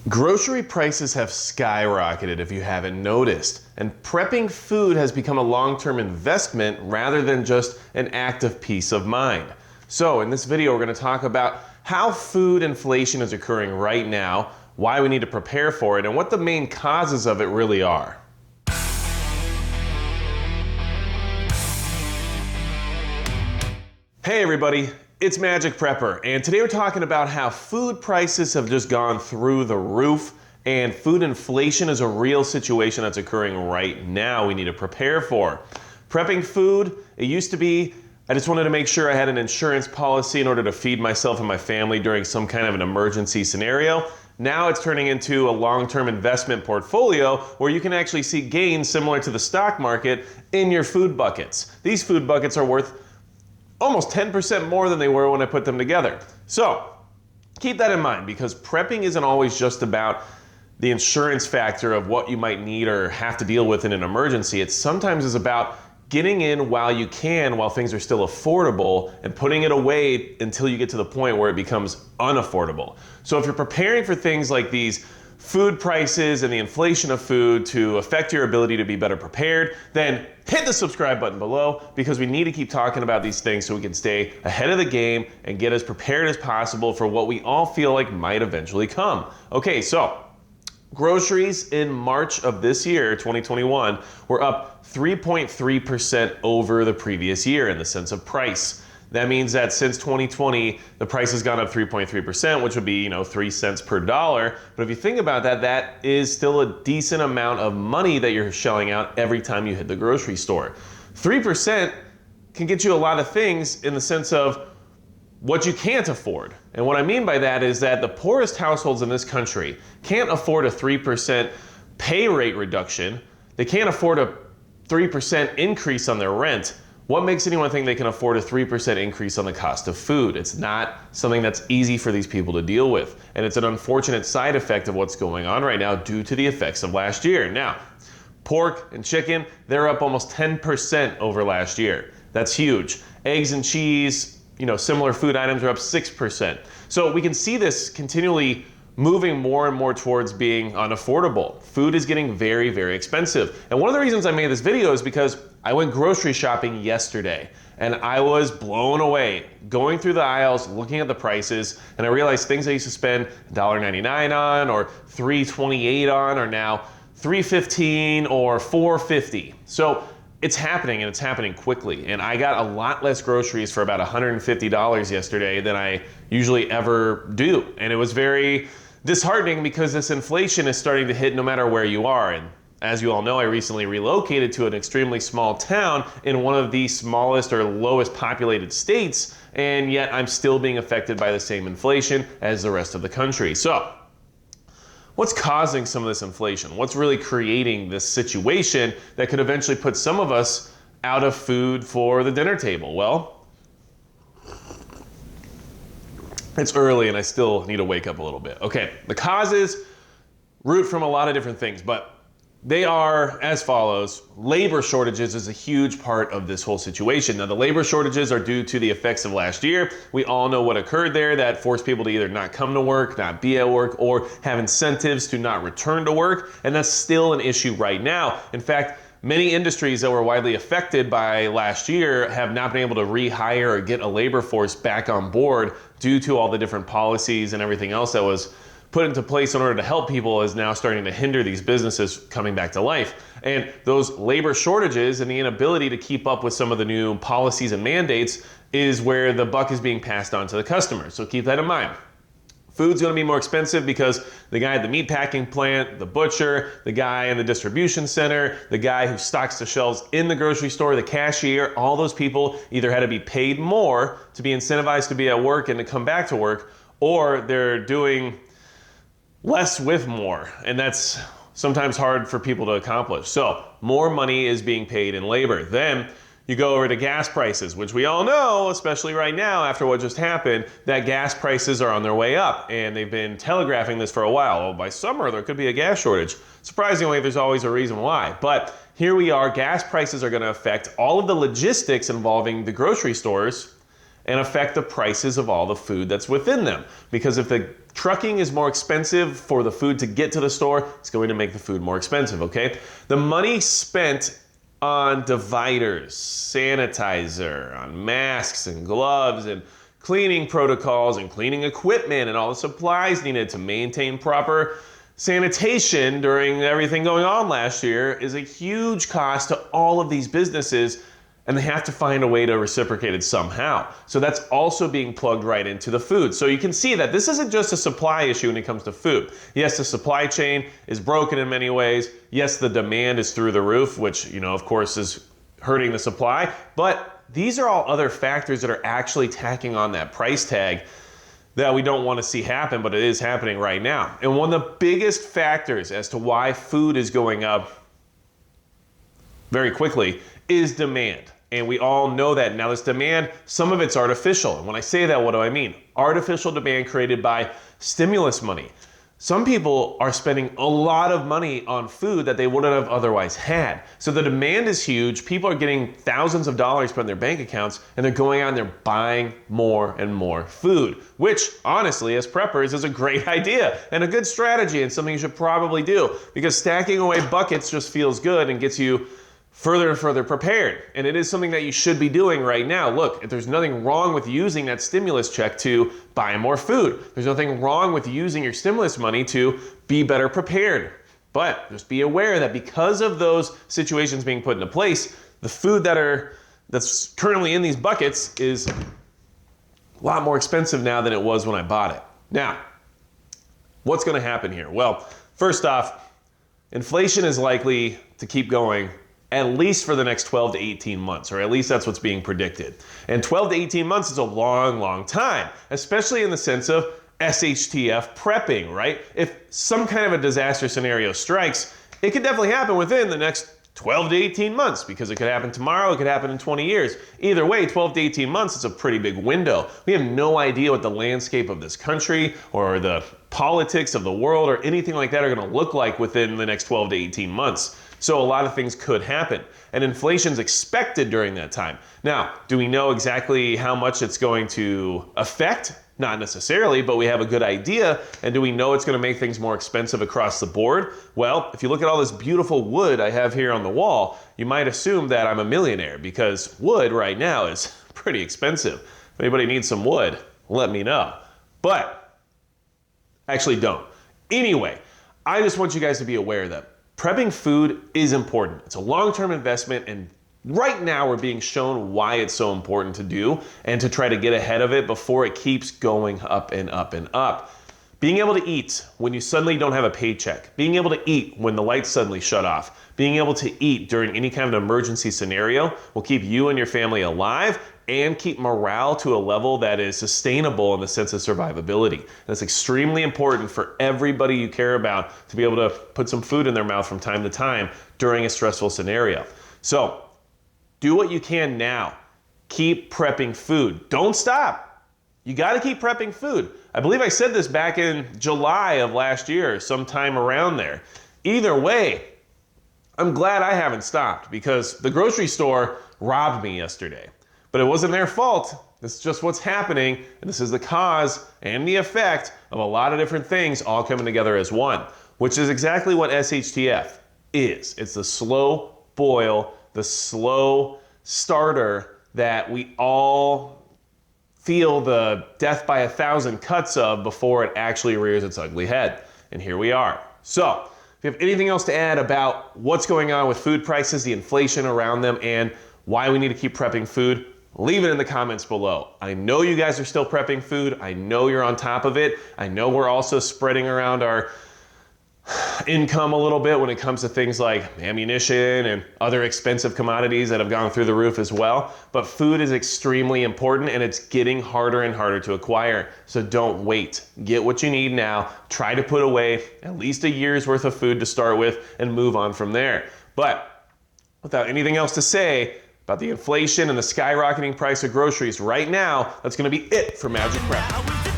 Grocery prices have skyrocketed if you haven't noticed, and prepping food has become a long-term investment rather than just an act of peace of mind. So in this video, we're going to talk about how food inflation is occurring right now, why we need to prepare for it, and what the main causes of it really are. Hey everybody, it's Magic Prepper, and today we're talking about how food prices have just gone through the roof, and food inflation is a real situation that's occurring right now we need to prepare for. Prepping food, it used to be, I just wanted to make sure I had an insurance policy in order to feed myself and my family during some kind of an emergency scenario. Now it's turning into a long-term investment portfolio where you can actually see gains similar to the stock market in your food buckets. These food buckets are worth almost 10% more than they were when I put them together. So keep that in mind, because prepping isn't always just about the insurance factor of what you might need or have to deal with in an emergency. It sometimes is about getting in while you can, while things are still affordable, and putting it away until you get to the point where it becomes unaffordable. So if you're preparing for things like these food prices and the inflation of food to affect your ability to be better prepared, then hit the subscribe button below, because we need to keep talking about these things so we can stay ahead of the game and get as prepared as possible for what we all feel like might eventually come. Okay, so groceries in March of this year, 2021, were up 3.3% over the previous year in the sense of price. That means that since 2020, the price has gone up 3.3%, which would be, 3 cents per dollar. But if you think about that, that is still a decent amount of money that you're shelling out every time you hit the grocery store. 3% can get you a lot of things in the sense of what you can't afford. And what I mean by that is that the poorest households in this country can't afford a 3% pay rate reduction. They can't afford a 3% increase on their rent. What makes anyone think they can afford a 3% increase on the cost of food? It's not something that's easy for these people to deal with. And it's an unfortunate side effect of what's going on right now due to the effects of last year. Now, pork and chicken, they're up almost 10% over last year. That's huge. Eggs and cheese, similar food items are up 6%. So we can see this continually moving more and more towards being unaffordable. Food is getting very, very expensive. And one of the reasons I made this video is because I went grocery shopping yesterday, and I was blown away going through the aisles, looking at the prices, and I realized things I used to spend $1.99 on or $3.28 on are now $3.15 or $4.50. So it's happening, and it's happening quickly. And I got a lot less groceries for about $150 yesterday than I usually ever do. And it was very disheartening because this inflation is starting to hit no matter where you are. And as you all know, I recently relocated to an extremely small town in one of the smallest or lowest populated states, and yet I'm still being affected by the same inflation as the rest of the country. So what's causing some of this inflation? What's really creating this situation that could eventually put some of us out of food for the dinner table? Well, it's early and I still need to wake up a little bit. Okay, the causes root from a lot of different things, but they are as follows. Labor shortages is a huge part of this whole situation. Now, the labor shortages are due to the effects of last year. We all know what occurred there that forced people to either not come to work, not be at work, or have incentives to not return to work. And that's still an issue right now. In fact, many industries that were widely affected by last year have not been able to rehire or get a labor force back on board due to all the different policies and everything else that was put into place in order to help people is now starting to hinder these businesses coming back to life. And those labor shortages and the inability to keep up with some of the new policies and mandates is where the buck is being passed on to the customer. So keep that in mind. Food's gonna be more expensive because the guy at the meat packing plant, the butcher, the guy in the distribution center, the guy who stocks the shelves in the grocery store, the cashier, all those people either had to be paid more to be incentivized to be at work and to come back to work, or they're doing less with more, and that's sometimes hard for people to accomplish. So more money is being paid in labor. Then you go over to gas prices, which we all know, especially right now after what just happened, that gas prices are on their way up, and they've been telegraphing this for a while. Oh, by summer there could be a gas shortage. Surprisingly, there's always a reason why. But here we are, gas prices are going to affect all of the logistics involving the grocery stores and affect the prices of all the food that's within them. Because if the trucking is more expensive for the food to get to the store, it's going to make the food more expensive, okay? The money spent on dividers, sanitizer, on masks and gloves and cleaning protocols and cleaning equipment and all the supplies needed to maintain proper sanitation during everything going on last year is a huge cost to all of these businesses, and they have to find a way to reciprocate it somehow. So that's also being plugged right into the food. So you can see that this isn't just a supply issue when it comes to food. Yes, the supply chain is broken in many ways. Yes, the demand is through the roof, which, of course, is hurting the supply. But these are all other factors that are actually tacking on that price tag that we don't want to see happen, but it is happening right now. And one of the biggest factors as to why food is going up very quickly is demand. And we all know that. Now this demand, some of it's artificial. And when I say that, what do I mean? Artificial demand created by stimulus money. Some people are spending a lot of money on food that they wouldn't have otherwise had. So the demand is huge. People are getting thousands of dollars put in their bank accounts, and they're going out and they're buying more and more food, which honestly, as preppers, is a great idea and a good strategy and something you should probably do, because stacking away buckets just feels good and gets you further and further prepared. And it is something that you should be doing right now. Look, there's nothing wrong with using that stimulus check to buy more food. There's nothing wrong with using your stimulus money to be better prepared. But just be aware that because of those situations being put into place, the food that's currently in these buckets is a lot more expensive now than it was when I bought it. Now, what's going to happen here? Well, first off, inflation is likely to keep going at least for the next 12 to 18 months, or at least that's what's being predicted. And 12 to 18 months is a long, long time, especially in the sense of SHTF prepping, right? If some kind of a disaster scenario strikes, it could definitely happen within the next 12 to 18 months, because it could happen tomorrow, it could happen in 20 years. Either way, 12 to 18 months is a pretty big window. We have no idea what the landscape of this country or the politics of the world or anything like that are going to look like within the next 12 to 18 months. So a lot of things could happen, and inflation's expected during that time. Now, do we know exactly how much it's going to affect? Not necessarily, but we have a good idea. And do we know it's going to make things more expensive across the board? Well, if you look at all this beautiful wood I have here on the wall, you might assume that I'm a millionaire, because wood right now is pretty expensive. If anybody needs some wood, let me know. But actually don't. Anyway, I just want you guys to be aware that prepping food is important. It's a long-term investment, and right now we're being shown why it's so important to do and to try to get ahead of it before it keeps going up and up and up. Being able to eat when you suddenly don't have a paycheck, being able to eat when the lights suddenly shut off, being able to eat during any kind of emergency scenario will keep you and your family alive and keep morale to a level that is sustainable in the sense of survivability. That's extremely important for everybody you care about to be able to put some food in their mouth from time to time during a stressful scenario. So do what you can now. Keep prepping food. Don't stop. You got to keep prepping food. I believe I said this back in July of last year, sometime around there. Either way, I'm glad I haven't stopped, because the grocery store robbed me yesterday. But it wasn't their fault. This is just what's happening, and this is the cause and the effect of a lot of different things all coming together as one, which is exactly what SHTF is. It's the slow boil, the slow starter that we all feel the death by 1,000 cuts of before it actually rears its ugly head. And here we are. So, if you have anything else to add about what's going on with food prices, the inflation around them, and why we need to keep prepping food, leave it in the comments below. I know you guys are still prepping food. I know you're on top of it. I know we're also spreading around our income a little bit when it comes to things like ammunition and other expensive commodities that have gone through the roof as well. But food is extremely important, and it's getting harder and harder to acquire. So don't wait. Get what you need now. Try to put away at least a year's worth of food to start with and move on from there. But without anything else to say about the inflation and the skyrocketing price of groceries right now, that's going to be it for Magic Prep.